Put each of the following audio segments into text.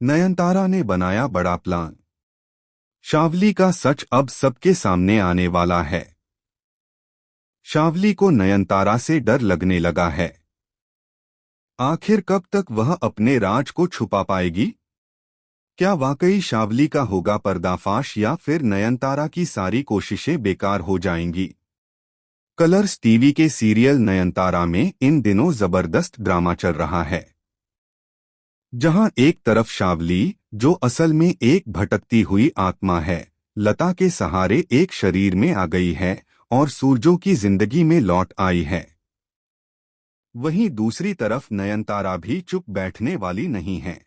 नयनतारा ने बनाया बड़ा प्लान। शावली का सच अब सबके सामने आने वाला है। शावली को नयनतारा से डर लगने लगा है। आखिर कब तक वह अपने राज को छुपा पाएगी? क्या वाकई शावली का होगा पर्दाफाश या फिर नयनतारा की सारी कोशिशें बेकार हो जाएंगी? कलर्स टीवी के सीरियल नयनतारा में इन दिनों जबरदस्त ड्रामा चल रहा है, जहां एक तरफ शावली, जो असल में एक भटकती हुई आत्मा है, लता के सहारे एक शरीर में आ गई है और सूरजों की जिंदगी में लौट आई है। वहीं दूसरी तरफ नयनतारा भी चुप बैठने वाली नहीं है।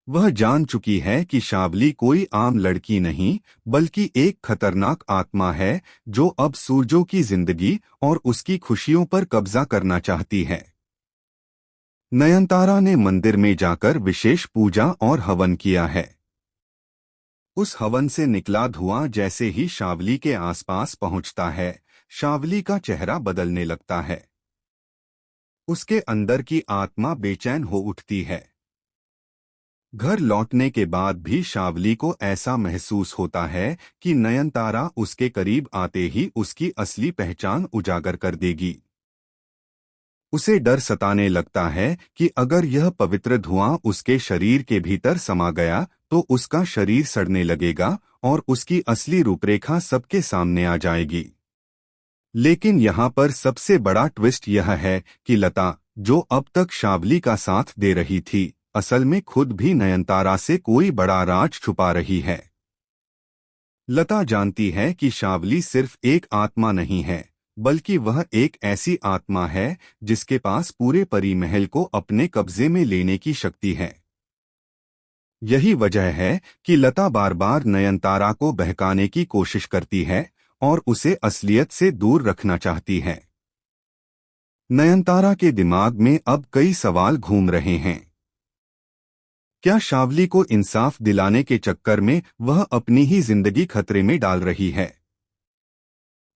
वह जान चुकी है कि शावली कोई आम लड़की नहीं, बल्कि एक खतरनाक आत्मा है जो अब सूरजों की जिंदगी और उसकी खुशियों पर कब्जा करना चाहती है। नयनतारा ने मंदिर में जाकर विशेष पूजा और हवन किया है। उस हवन से निकला धुआं जैसे ही शावली के आसपास पहुंचता है, शावली का चेहरा बदलने लगता है। उसके अंदर की आत्मा बेचैन हो उठती है। घर लौटने के बाद भी शावली को ऐसा महसूस होता है कि नयनतारा उसके करीब आते ही उसकी असली पहचान उजागर कर देगी। उसे डर सताने लगता है कि अगर यह पवित्र धुआं उसके शरीर के भीतर समा गया तो उसका शरीर सड़ने लगेगा और उसकी असली रूपरेखा सबके सामने आ जाएगी। लेकिन यहाँ पर सबसे बड़ा ट्विस्ट यह है कि लता, जो अब तक शावली का साथ दे रही थी, असल में खुद भी नयनतारा से कोई बड़ा राज छुपा रही है। लता जानती है कि शावली सिर्फ एक आत्मा नहीं है, बल्कि वह एक ऐसी आत्मा है जिसके पास पूरे परी महल को अपने कब्जे में लेने की शक्ति है। यही वजह है कि लता बार बार नयनतारा को बहकाने की कोशिश करती है और उसे असलियत से दूर रखना चाहती है। नयनतारा के दिमाग में अब कई सवाल घूम रहे हैं। क्या शावली को इंसाफ दिलाने के चक्कर में वह अपनी ही जिंदगी खतरे में डाल रही है?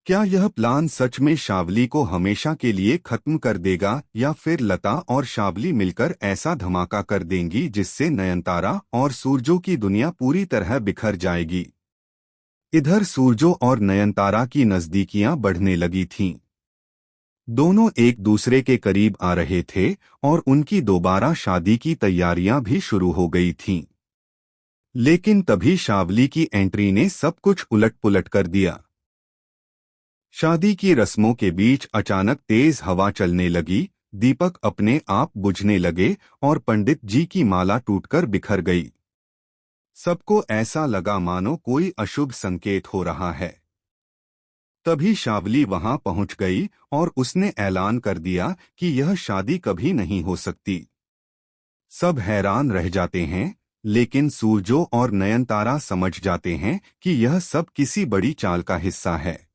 क्या यह प्लान सच में शावली को हमेशा के लिए खत्म कर देगा या फिर लता और शावली मिलकर ऐसा धमाका कर देंगी जिससे नयनतारा और सूरजों की दुनिया पूरी तरह बिखर जाएगी? इधर सूरजों और नयनतारा की नजदीकियां बढ़ने लगी थीं। दोनों एक दूसरे के करीब आ रहे थे और उनकी दोबारा शादी की तैयारियां भी शुरू हो गई थीं। लेकिन तभी शावली की एंट्री ने सब कुछ उलट-पुलट कर दिया। शादी की रस्मों के बीच अचानक तेज हवा चलने लगी, दीपक अपने आप बुझने लगे और पंडित जी की माला टूटकर बिखर गई। सबको ऐसा लगा मानो कोई अशुभ संकेत हो रहा है। तभी शावली वहां पहुंच गई और उसने ऐलान कर दिया कि यह शादी कभी नहीं हो सकती। सब हैरान रह जाते हैं, लेकिन सूरजों और नयनतारा समझ जाते हैं कि यह सब किसी बड़ी चाल का हिस्सा है।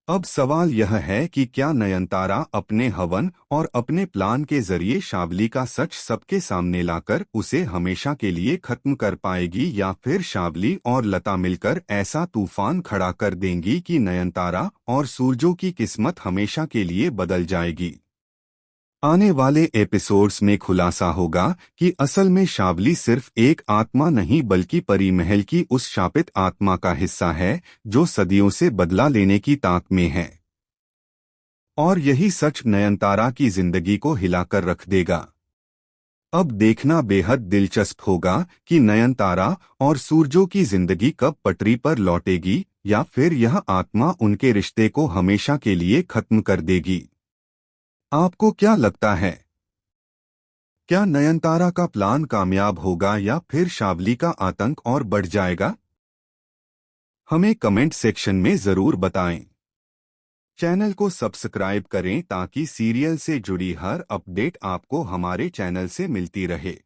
अब सवाल यह है कि क्या नयनतारा अपने हवन और अपने प्लान के जरिए शावली का सच सबके सामने लाकर उसे हमेशा के लिए खत्म कर पाएगी या फिर शावली और लता मिलकर ऐसा तूफान खड़ा कर देंगी कि नयनतारा और सूरजों की किस्मत हमेशा के लिए बदल जाएगी। आने वाले एपिसोड्स में खुलासा होगा कि असल में शावली सिर्फ एक आत्मा नहीं बल्कि परी महल की उस शापित आत्मा का हिस्सा है जो सदियों से बदला लेने की ताक में है। और यही सच नयनतारा की जिंदगी को हिलाकर रख देगा। अब देखना बेहद दिलचस्प होगा कि नयनतारा और सूरजों की जिंदगी कब पटरी पर लौटेगी या फिर यह आत्मा उनके रिश्ते को हमेशा के लिए खत्म कर देगी। आपको क्या लगता है? क्या नयनतारा का प्लान कामयाब होगा या फिर शावली का आतंक और बढ़ जाएगा? हमें कमेंट सेक्शन में जरूर बताएं। चैनल को सब्सक्राइब करें ताकि सीरियल से जुड़ी हर अपडेट आपको हमारे चैनल से मिलती रहे।